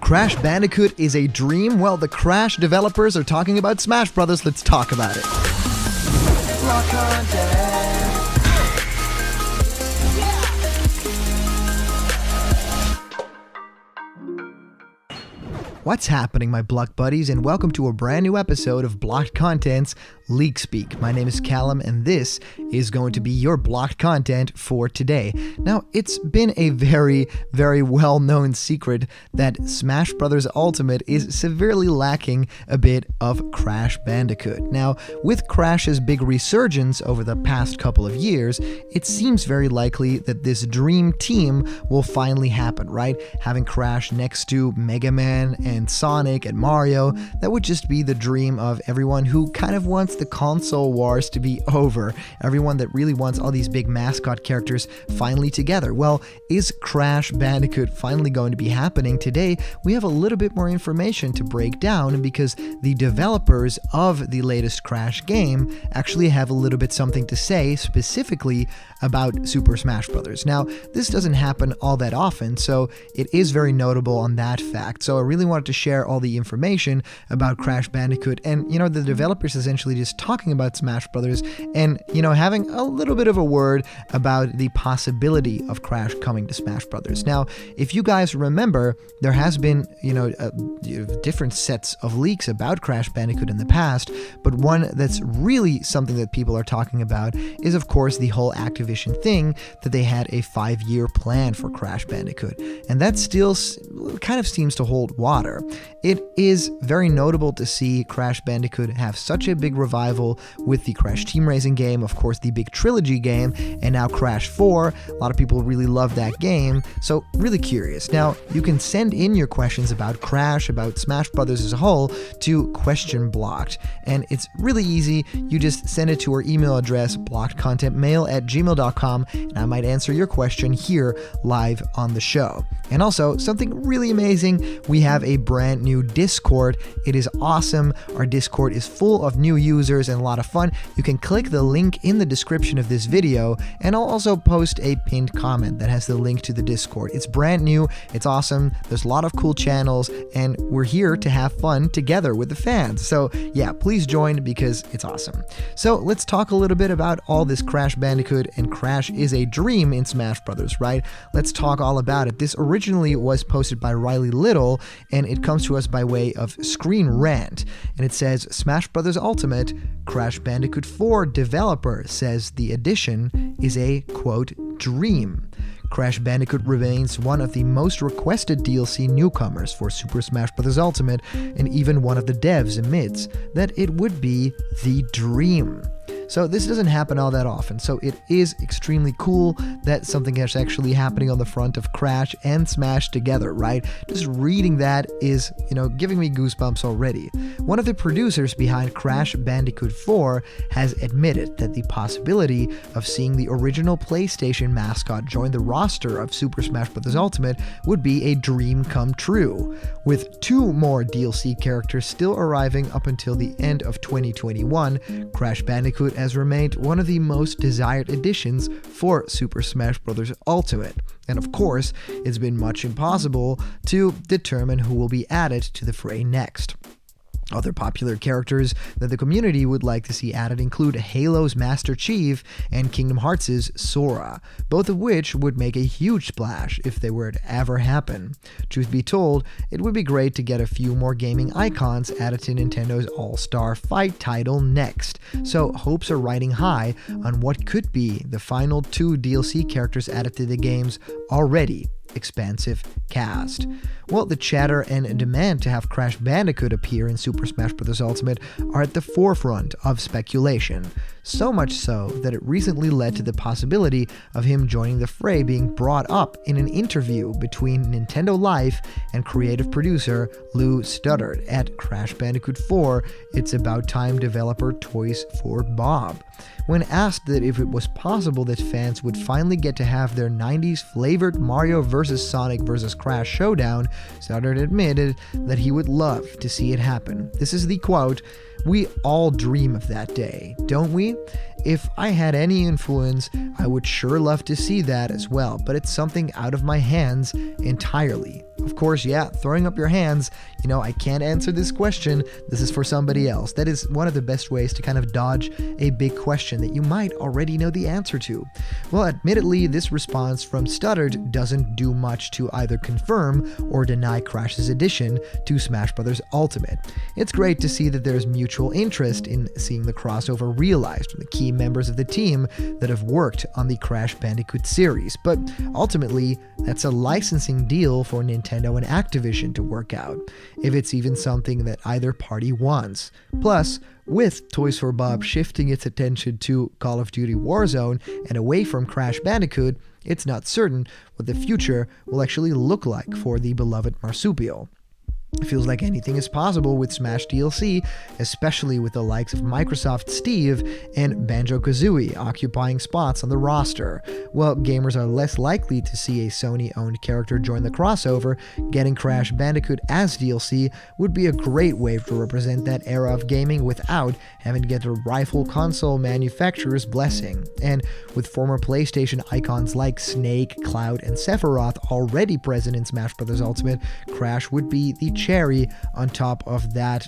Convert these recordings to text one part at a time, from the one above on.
Crash Bandicoot is a dream? Well, the Crash developers are talking about Smash Brothers. Let's talk about it. What's happening, my Block buddies, and welcome to a brand new episode of Blocked Content's Leak Speak. My name is Callum, and this is going to be your blocked content for today. Now, it's been a very, very well-known secret that Smash Bros. Ultimate is severely lacking a bit of Crash Bandicoot. Now, with Crash's big resurgence over the past couple of years, it seems very likely that this dream team will finally happen, right? Having Crash next to Mega Man and Sonic and Mario, that would just be the dream of everyone who kind of wants the console wars to be over. Everyone that really wants all these big mascot characters finally together. Well, is Crash Bandicoot finally going to be happening? Today, we have a little bit more information to break down because the developers of the latest Crash game actually have a little bit something to say specifically about Super Smash Bros. Now, this doesn't happen all that often, so it is very notable on that fact. So I really wanted to share all the information about Crash Bandicoot and, the developers essentially just talking about Smash Brothers and, having a little bit of a word about the possibility of Crash coming to Smash Brothers. Now, if you guys remember, there has been, different sets of leaks about Crash Bandicoot in the past, but one that's really something that people are talking about is, of course, the whole Activision thing that they had a 5-year plan for Crash Bandicoot, and that still kind of seems to hold water. It is very notable to see Crash Bandicoot have such a big revival with the Crash Team Racing game, of course the big trilogy game, and now Crash 4. A lot of people really love that game, so really curious. Now, you can send in your questions about Crash, about Smash Brothers as a whole, to questionblocked, and it's really easy. You just send it to our email address, blockedcontentmail@gmail.com, and I might answer your question here live on the show. And also, something really amazing, we have a brand new Discord. It is awesome. Our Discord is full of new users and a lot of fun. You can click the link in the description of this video, and I'll also post a pinned comment that has the link to the Discord. It's brand new, it's awesome, there's a lot of cool channels, and we're here to have fun together with the fans. So yeah, please join because it's awesome. So let's talk a little bit about all this Crash Bandicoot and Crash is a dream in Smash Brothers, right? Let's talk all about it. This originally was posted by Riley Little, and it comes to us by way of Screen Rant, and it says, Smash Bros. Ultimate, Crash Bandicoot 4 developer says the addition is a, quote, dream. Crash Bandicoot remains one of the most requested DLC newcomers for Super Smash Bros. Ultimate, and even one of the devs admits that it would be the dream. So this doesn't happen all that often, so it is extremely cool that something is actually happening on the front of Crash and Smash together, right? Just reading that is, giving me goosebumps already. One of the producers behind Crash Bandicoot 4 has admitted that the possibility of seeing the original PlayStation mascot join the roster of Super Smash Bros. Ultimate would be a dream come true. With 2 more DLC characters still arriving up until the end of 2021, Crash Bandicoot has remained one of the most desired additions for Super Smash Bros. Ultimate. And of course, it's been much impossible to determine who will be added to the fray next. Other popular characters that the community would like to see added include Halo's Master Chief and Kingdom Hearts' Sora, both of which would make a huge splash if they were to ever happen. Truth be told, it would be great to get a few more gaming icons added to Nintendo's All-Star Fight title next, so hopes are riding high on what could be the final 2 DLC characters added to the game's already expansive cast. Well, the chatter and demand to have Crash Bandicoot appear in Super Smash Bros. Ultimate are at the forefront of speculation, so much so that it recently led to the possibility of him joining the fray being brought up in an interview between Nintendo Life and creative producer Lou Studdard at Crash Bandicoot 4 It's About Time developer Toys for Bob. When asked that if it was possible that fans would finally get to have their 90s flavored Mario vs. Sonic vs. Crash showdown, Studdard admitted that he would love to see it happen. This is the quote, We all dream of that day, don't we? If I had any influence, I would sure love to see that as well, but it's something out of my hands entirely. Of course, yeah, throwing up your hands, I can't answer this question. This is for somebody else. That is one of the best ways to kind of dodge a big question that you might already know the answer to. Well, admittedly, this response from Stuttered doesn't do much to either confirm or deny Crash's addition to Smash Bros. Ultimate. It's great to see that there's mutual interest in seeing the crossover realized from the key members of the team that have worked on the Crash Bandicoot series, but ultimately, that's a licensing deal for Nintendo and Activision to work out, if it's even something that either party wants. Plus, with Toys for Bob shifting its attention to Call of Duty Warzone and away from Crash Bandicoot, it's not certain what the future will actually look like for the beloved marsupial. It feels like anything is possible with Smash DLC, especially with the likes of Microsoft Steve and Banjo-Kazooie occupying spots on the roster. While gamers are less likely to see a Sony-owned character join the crossover, getting Crash Bandicoot as DLC would be a great way to represent that era of gaming without having to get the rival console manufacturer's blessing. And with former PlayStation icons like Snake, Cloud, and Sephiroth already present in Smash Bros. Ultimate, Crash would be the cherry on top of that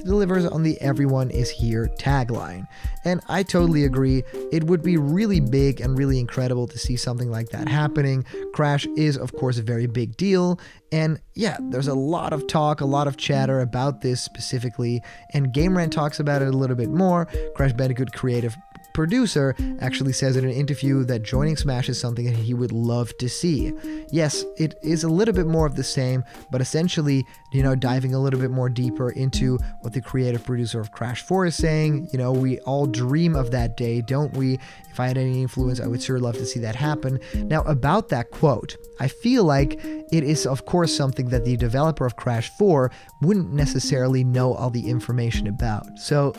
delivers on the "everyone is here" tagline. And I totally agree, it would be really big and really incredible to see something like that happening. Crash is of course a very big deal, and yeah, there's a lot of talk, a lot of chatter about this specifically, and Game Rant talks about it a little bit more. Crash Bandicoot creative producer actually says in an interview that joining Smash is something that he would love to see. Yes, it is a little bit more of the same, but essentially, diving a little bit more deeper into what the creative producer of Crash 4 is saying. We all dream of that day, don't we? If I had any influence, I would sure love to see that happen. Now, about that quote, I feel like it is, of course, something that the developer of Crash 4 wouldn't necessarily know all the information about. So,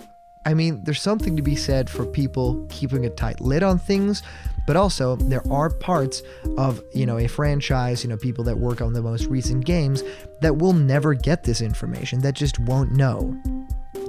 there's something to be said for people keeping a tight lid on things, but also there are parts of, a franchise, people that work on the most recent games that will never get this information, that just won't know.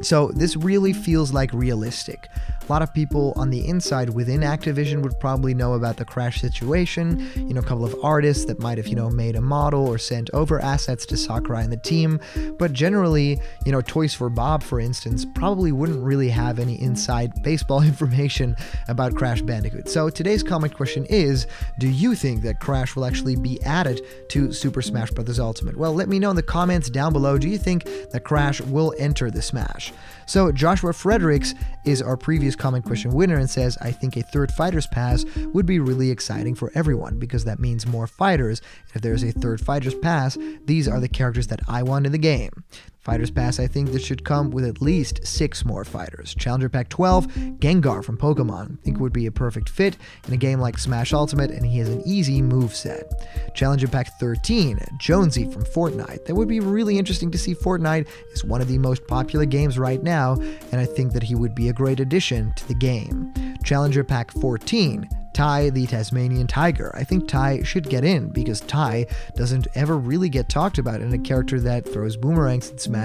So this really feels like realistic. A lot of people on the inside within Activision would probably know about the Crash situation, a couple of artists that might have, made a model or sent over assets to Sakurai and the team, but generally, Toys for Bob, for instance, probably wouldn't really have any inside baseball information about Crash Bandicoot. So today's comment question is, do you think that Crash will actually be added to Super Smash Bros. Ultimate? Well, let me know in the comments down below, do you think that Crash will enter the Smash? So Joshua Fredericks is our previous comment question winner and says, I think a third Fighters Pass would be really exciting for everyone because that means more fighters. If there's a third Fighters Pass, these are the characters that I want in the game. Fighters Pass, I think this should come with at least 6 more fighters. Challenger Pack 12, Gengar from Pokemon. I think would be a perfect fit in a game like Smash Ultimate, and he has an easy moveset. Challenger Pack 13, Jonesy from Fortnite. That would be really interesting to see. Fortnite is one of the most popular games right now, and I think that he would be a great addition to the game. Challenger Pack 14, Ty the Tasmanian Tiger. I think Ty should get in because Ty doesn't ever really get talked about, and a character that throws boomerangs in Smash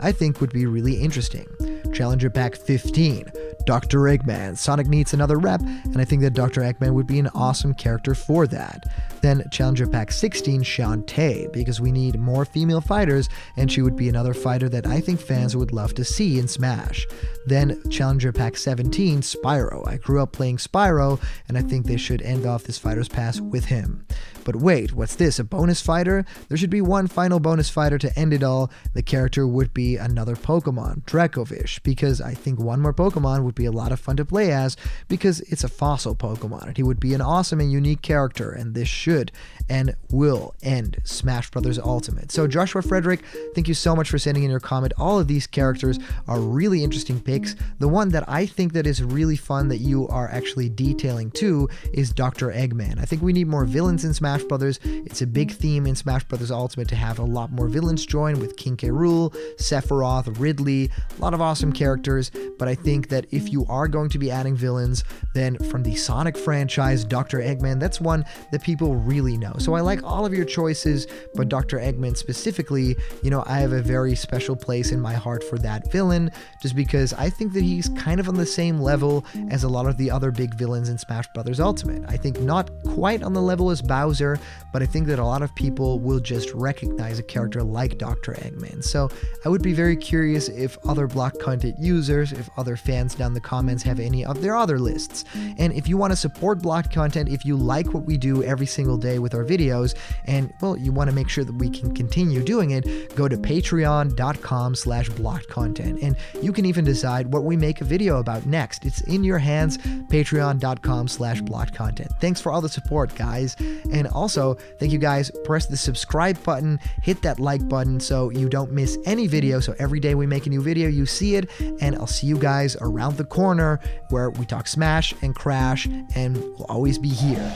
I think would be really interesting. Challenger Pack 15, Dr. Eggman. Sonic needs another rep, and I think that Dr. Eggman would be an awesome character for that. Then Challenger Pack 16, Shantae, because we need more female fighters, and she would be another fighter that I think fans would love to see in Smash. Then Challenger Pack 17, Spyro. I grew up playing Spyro, and I think they should end off this Fighters Pass with him. But wait, what's this, a bonus fighter? There should be one final bonus fighter to end it all. The character would be another Pokemon, Dracovish, because I think one more Pokemon would be a lot of fun to play as, because it's a fossil Pokemon, and he would be an awesome and unique character, and this should and will end Smash Bros. Ultimate. So Joshua Frederick, thank you so much for sending in your comment. All of these characters are really interesting picks. The one that I think that is really fun that you are actually detailing too is Dr. Eggman. I think we need more villains in Smash Bros. It's a big theme in Smash Bros. Ultimate to have a lot more villains join with King K. Rool, Sephiroth, Ridley, a lot of awesome characters, but I think that if if you are going to be adding villains, then from the Sonic franchise, Dr. Eggman, that's one that people really know. So I like all of your choices, but Dr. Eggman specifically, you know, I have a very special place in my heart for that villain, just because I think that he's kind of on the same level as a lot of the other big villains in Smash Bros. Ultimate. I think not quite on the level as Bowser, but I think that a lot of people will just recognize a character like Dr. Eggman. So I would be very curious if other block content users, if other fans down in the comments have any of their other lists. And if you want to support block content, if you like what we do every single day with our videos, and well, you want to make sure that we can continue doing it, go to patreon.com/blockedcontent, and you can even decide what we make a video about next. It's in your hands, patreon.com/blockedcontent. Thanks for all the support, guys. And also, thank you guys. Press the subscribe button, hit that like button so you don't miss any video. So every day we make a new video, you see it, and I'll see you guys around the corner where we talk Smash and Crash, and we'll always be here.